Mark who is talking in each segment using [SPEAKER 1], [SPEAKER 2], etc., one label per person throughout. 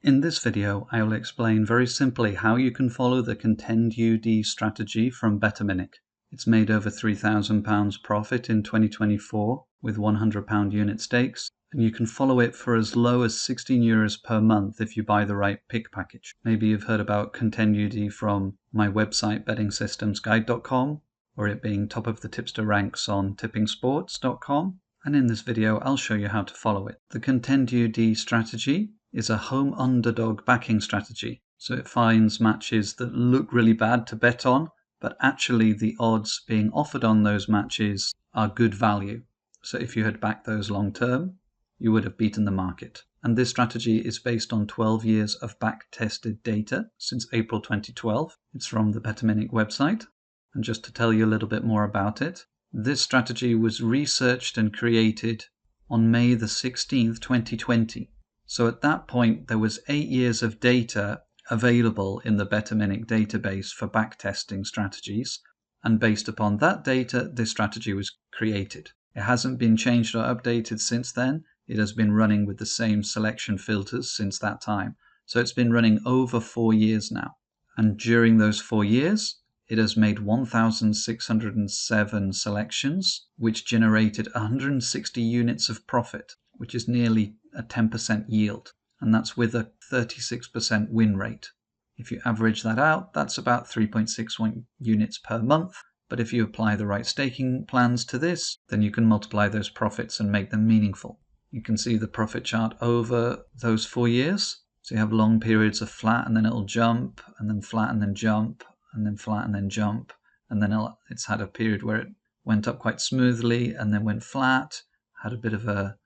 [SPEAKER 1] In this video, I will explain very simply how you can follow the Contend UD strategy from Betaminic. It's made over £3,000 profit in 2024 with £100 unit stakes, and you can follow it for as low as €16 per month if you buy the right pick package. Maybe you've heard about Contend UD from my website bettingsystemsguide.com, or it being top of the tipster ranks on tippingsports.com. And in this video, I'll show you how to follow it. The Contend UD strategy is a home underdog backing strategy. So it finds matches that look really bad to bet on, but actually the odds being offered on those matches are good value. So if you had backed those long term, you would have beaten the market. And this strategy is based on 12 years of back-tested data since April 2012. It's from the Betaminic website. And just to tell you a little bit more about it, this strategy was researched and created on May the 16th, 2020. So at that point, there was 8 years of data available in the Betaminic database for backtesting strategies. And based upon that data, this strategy was created. It hasn't been changed or updated since then. It has been running with the same selection filters since that time. So it's been running over 4 years now. And during those 4 years, it has made 1,607 selections, which generated 160 units of profit, which is nearly a 10% yield. And that's with a 36% win rate. If you average that out, that's about 3.61 units per month. But if you apply the right staking plans to this, then you can multiply those profits and make them meaningful. You can see the profit chart over those 4 years. So you have long periods of flat, and then it'll jump, and then flat, and then jump, and then flat, and then jump. And then it's had a period where it went up quite smoothly, and then went flat, had a bit of a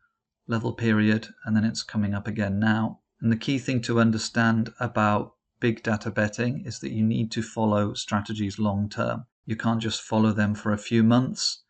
[SPEAKER 1] level period, and then it's coming up again now. And the key thing to understand about big data betting is that you need to follow strategies long term. You can't just follow them for a few months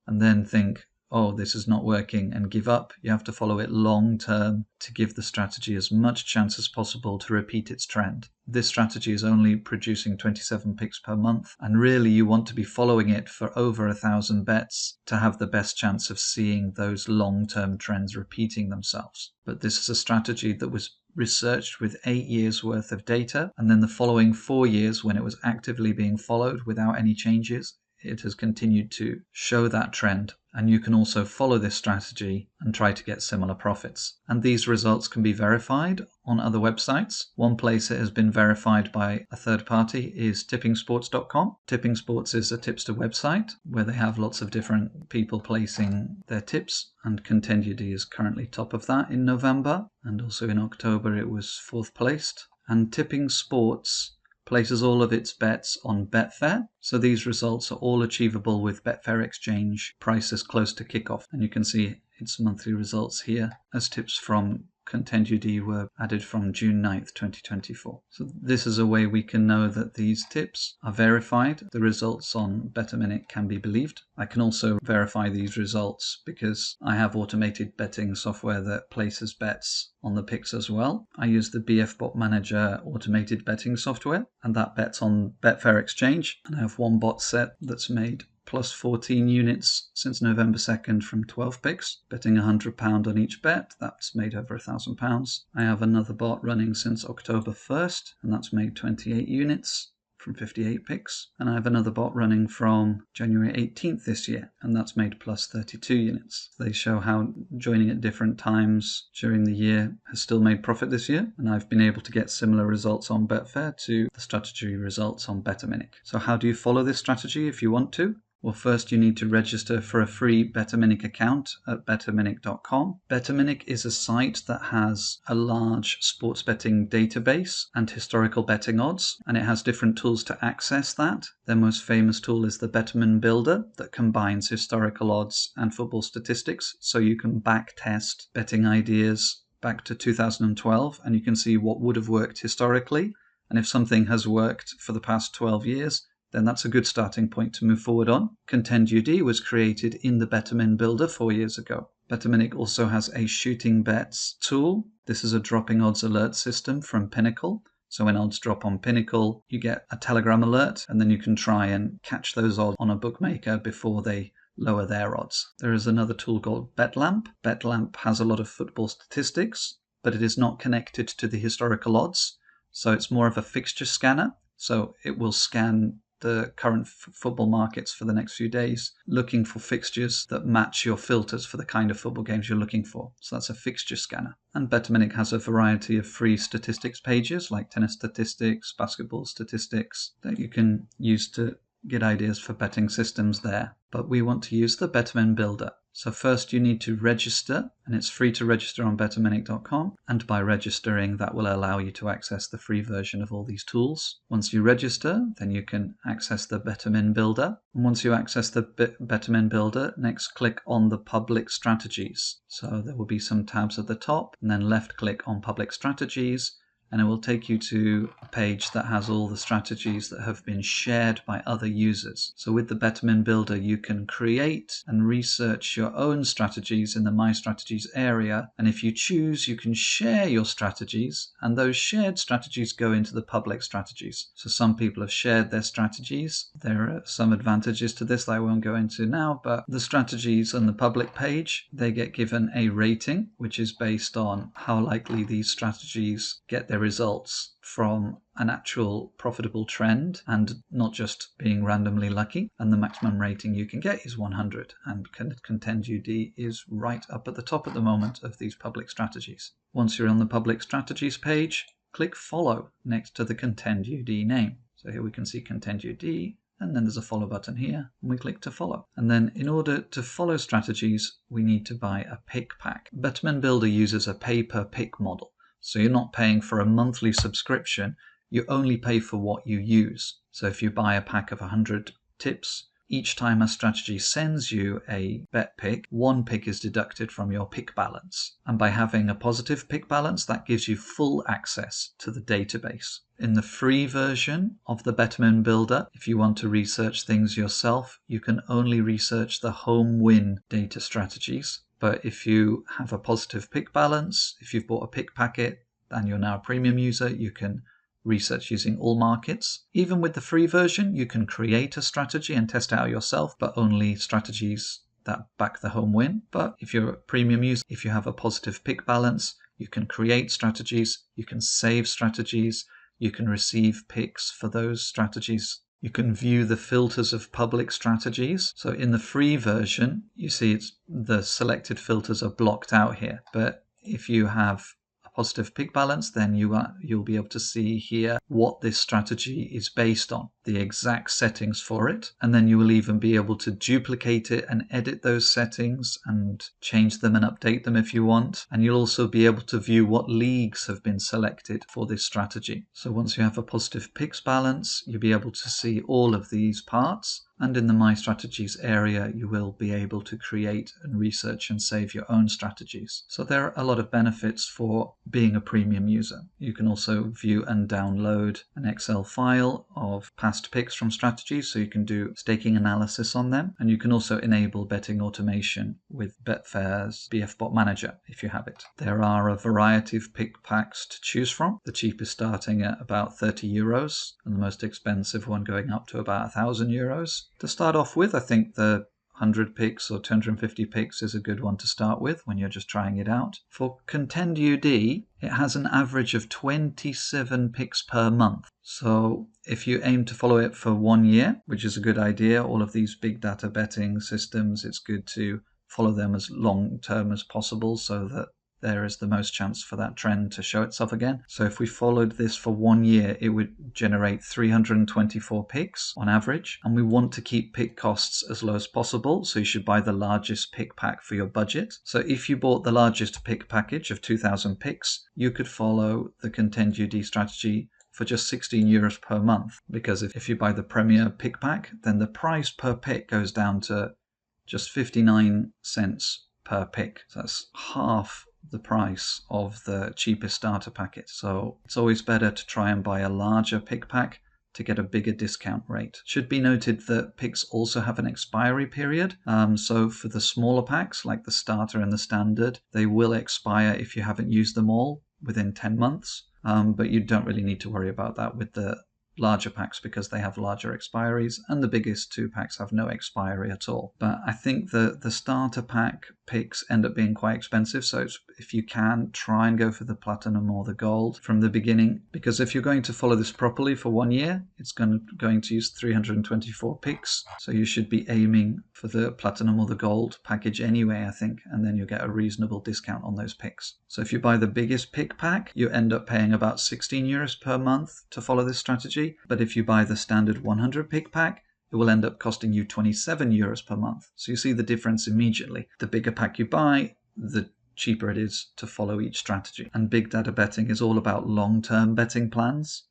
[SPEAKER 1] and then think, oh, this is not working, and give up. You have to follow it long term to give the strategy as much chance as possible to repeat its trend. This strategy is only producing 27 picks per month, and really you want to be following it for over 1,000 bets to have the best chance of seeing those long-term trends repeating themselves. But this is a strategy that was researched with 8 years worth of data, and then the following 4 years, when it was actively being followed without any changes, it has continued to show that trend. And you can also follow this strategy and try to get similar profits. And these results can be verified on other websites. One place it has been verified by a third party is tippingsports.com. Tipping Sports is a tipster website where they have lots of different people placing their tips, and Contend UD is currently top of that in November, and also in October it was 4th placed. And Tipping Sports places all of its bets on Betfair. So these results are all achievable with Betfair exchange prices close to kickoff. And you can see its monthly results here as tips from Contend UD were added from June 9th, 2024. So this is a way we can know that these tips are verified. The results on Betaminic can be believed. I can also verify these results because I have automated betting software that places bets on the picks as well. I use the BF Bot Manager automated betting software, and that bets on Betfair exchange. And I have one bot set that's made plus 14 units since November 2nd from 12 picks, betting £100 on each bet. That's made over £1,000. I have another bot running since October 1st, and that's made 28 units from 58 picks. And I have another bot running from January 18th this year, and that's made plus 32 units. They show how joining at different times during the year has still made profit this year, and I've been able to get similar results on Betfair to the strategy results on Betaminic. So how do you follow this strategy if you want to? Well, first you need to register for a free Betaminic account at betaminic.com. Betaminic is a site that has a large sports betting database and historical betting odds, and it has different tools to access that. Their most famous tool is the Betamin Builder that combines historical odds and football statistics, so you can backtest betting ideas back to 2012, and you can see what would have worked historically. And if something has worked for the past 12 years, then that's a good starting point to move forward on. Contend UD was created in the Betamin Builder 4 years ago. Betaminic also has a shooting bets tool. This is a dropping odds alert system from Pinnacle. So when odds drop on Pinnacle, you get a Telegram alert, and then you can try and catch those odds on a bookmaker before they lower their odds. There is another tool called BetLamp. BetLamp has a lot of football statistics, but it is not connected to the historical odds. So it's more of a fixture scanner. So it will scan the current football markets for the next few days, looking for fixtures that match your filters for the kind of football games you're looking for. So that's a fixture scanner. And Betaminic has a variety of free statistics pages like tennis statistics, basketball statistics that you can use to get ideas for betting systems there. But we want to use the Betamin Builder. So first you need to register, and it's free to register on betaminic.com. And by registering, that will allow you to access the free version of all these tools. Once you register, then you can access the Betamin Builder. And once you access the Betamin Builder, next click on the public strategies. So there will be some tabs at the top, and then left click on public strategies. And it will take you to a page that has all the strategies that have been shared by other users. So with the Betamin Builder, you can create and research your own strategies in the My Strategies area. And if you choose, you can share your strategies, and those shared strategies go into the public strategies. So some people have shared their strategies. There are some advantages to this that I won't go into now, but the strategies on the public page, they get given a rating, which is based on how likely these strategies get their results from an actual profitable trend and not just being randomly lucky. And the maximum rating you can get is 100, and Contend UD is right up at the top at the moment of these public strategies. Once you're on the public strategies page, click follow next to the Contend UD name. So here we can see Contend UD, and then there's a follow button here, and we click to follow. And then in order to follow strategies, we need to buy a pick pack. Betamin Builder uses a pay per pick model. So you're not paying for a monthly subscription, you only pay for what you use. So if you buy a pack of 100 tips, each time a strategy sends you a bet pick, one pick is deducted from your pick balance. And by having a positive pick balance, that gives you full access to the database. In the free version of the Betamin Builder, if you want to research things yourself, you can only research the home win data strategies. But if you have a positive pick balance, if you've bought a pick packet and you're now a premium user, you can research using all markets. Even with the free version, you can create a strategy and test it out yourself, but only strategies that back the home win. But if you're a premium user, if you have a positive pick balance, you can create strategies, you can save strategies, you can receive picks for those strategies. You can view the filters of public strategies. So in the free version, you see the selected filters are blocked out here. But if you have a positive pick balance, then you'll be able to see here what this strategy is based on, the exact settings for it. And then you will even be able to duplicate it and edit those settings and change them and update them if you want. And you'll also be able to view what leagues have been selected for this strategy. So once you have a positive picks balance, you'll be able to see all of these parts. And in the My Strategies area, you will be able to create and research and save your own strategies. So there are a lot of benefits for being a premium user. You can also view and download an Excel file of past picks from strategies, so you can do staking analysis on them. And you can also enable betting automation with Betfair's BFBot Manager if you have it. There are a variety of pick packs to choose from, the cheapest starting at about €30 and the most expensive one going up to about €1,000. To start off with, I think the 100 picks or 250 picks is a good one to start with when you're just trying it out. For Contend UD, it has an average of 27 picks per month. So if you aim to follow it for 1 year, which is a good idea, all of these big data betting systems, it's good to follow them as long term as possible so that there is the most chance for that trend to show itself again. So if we followed this for 1 year, it would generate 324 picks on average. And we want to keep pick costs as low as possible. So you should buy the largest pick pack for your budget. So if you bought the largest pick package of 2,000 picks, you could follow the Contend UD strategy for just €16 per month. Because if you buy the premier pick pack, then the price per pick goes down to just 59 cents per pick. So that's half the price of the cheapest starter packet. So it's always better to try and buy a larger pick pack to get a bigger discount rate. It should be noted that picks also have an expiry period. So for the smaller packs, like the starter and the standard, they will expire if you haven't used them all within 10 months. But you don't really need to worry about that with the larger packs because they have larger expiries, and the biggest 2 packs have no expiry at all. But I think the starter pack picks end up being quite expensive. So if you can, try and go for the platinum or the gold from the beginning, because if you're going to follow this properly for 1 year, it's going to use 324 picks. So you should be aiming for the platinum or the gold package anyway, I think, and then you get a reasonable discount on those picks. So if you buy the biggest pick pack, you end up paying about 16 euros per month to follow this strategy. But if you buy the standard 100 pick pack, it will end up costing you 27 euros per month. So you see the difference immediately. The bigger pack you buy, the cheaper it is to follow each strategy. And big data betting is all about long-term betting plans,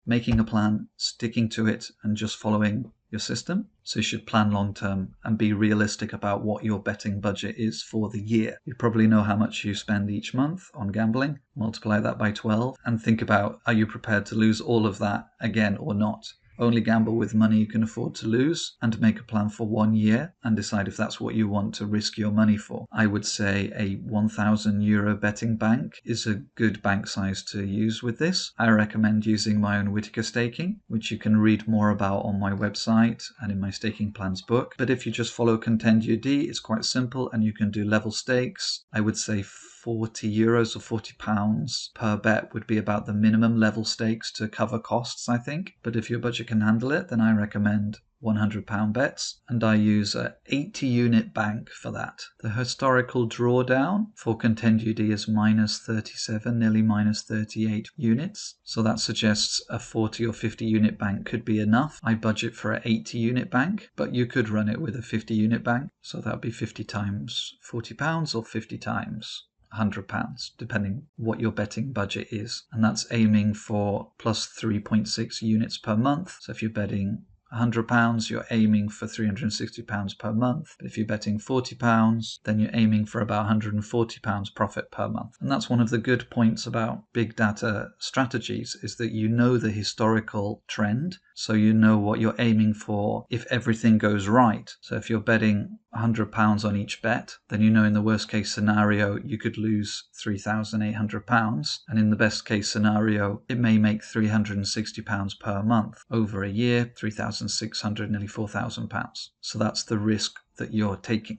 [SPEAKER 1] making a plan, sticking to it, and just following your system. So you should plan long-term and be realistic about what your betting budget is for the year. You probably know how much you spend each month on gambling. Multiply that by 12 and think about, are you prepared to lose all of that again or not? Only gamble with money you can afford to lose, and make a plan for 1 year and decide if that's what you want to risk your money for. I would say a 1,000 euro betting bank is a good bank size to use with this. I recommend using my own Whittaker staking, which you can read more about on my website and in my staking plans book. But if you just follow Contend UD, it's quite simple and you can do level stakes. I would say 40 euros or 40 pounds per bet would be about the minimum level stakes to cover costs, I think. But if your budget can handle it, then I recommend £100 bets, and I use a 80 unit bank for that. The historical drawdown for Contend UD is minus 37, nearly minus 38 units. So that suggests a 40 or 50 unit bank could be enough. I budget for an 80 unit bank, but you could run it with a 50 unit bank. So that would be 50 times £40 or 50 times £100, depending what your betting budget is. And that's aiming for plus 3.6 units per month. So if you're betting £100, you're aiming for £360 per month. But if you're betting £40, then you're aiming for about £140 profit per month. And that's one of the good points about big data strategies, is that you know the historical trend, so you know what you're aiming for if everything goes right. So if you're betting £100 on each bet, then you know in the worst case scenario you could lose £3,800, and in the best case scenario it may make £360 per month. Over a year, £3,600, nearly £4,000. So that's the risk that you're taking,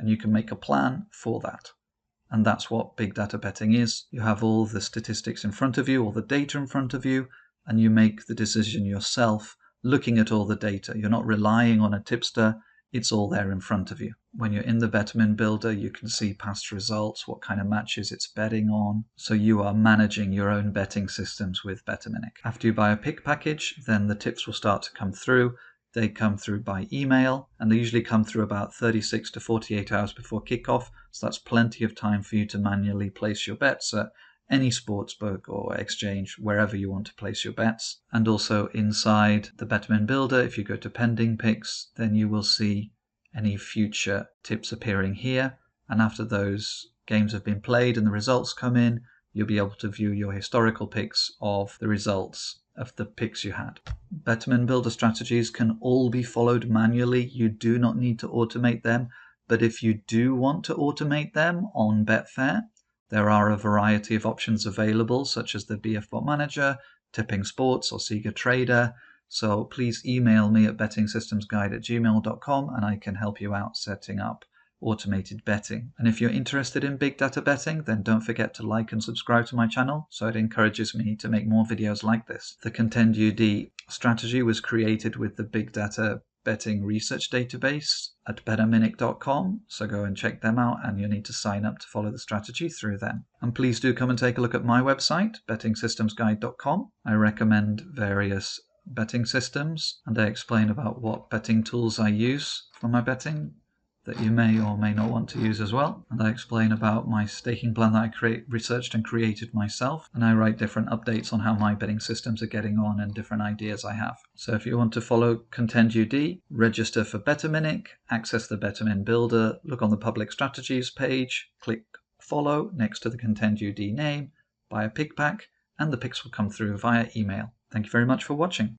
[SPEAKER 1] and you can make a plan for that. And that's what big data betting is. You have all the statistics in front of you, all the data in front of you, and you make the decision yourself looking at all the data. You're not relying on a tipster. It's all there in front of you. When you're in the Betamin Builder, you can see past results, what kind of matches it's betting on. So you are managing your own betting systems with Betaminic. After you buy a pick package, then the tips will start to come through. They come through by email, and they usually come through about 36 to 48 hours before kickoff. So that's plenty of time for you to manually place your bets at any sportsbook or exchange, wherever you want to place your bets. And also inside the Betamin Builder, if you go to pending picks, then you will see any future tips appearing here. And after those games have been played and the results come in, you'll be able to view your historical picks of the results of the picks you had. Betamin Builder strategies can all be followed manually. You do not need to automate them. But if you do want to automate them on Betfair, there are a variety of options available, such as the BF Bot Manager, Tipping Sports, or Sega Trader. So please email me at bettingsystemsguide@gmail.com and I can help you out setting up automated betting. And if you're interested in big data betting, then don't forget to like and subscribe to my channel, so it encourages me to make more videos like this. The Contend UD strategy was created with the big data betting research database at betaminic.com, so go and check them out, and you need to sign up to follow the strategy through them. And please do come and take a look at my website, bettingsystemsguide.com. I recommend various betting systems, and I explain about what betting tools I use for my betting that you may or may not want to use as well. And I explain about my staking plan that I researched and created myself. And I write different updates on how my betting systems are getting on and different ideas I have. So if you want to follow Contend UD, register for Betaminic, access the Betamin Builder, look on the public strategies page, click follow next to the Contend UD name, buy a pick pack, and the picks will come through via email. Thank you very much for watching.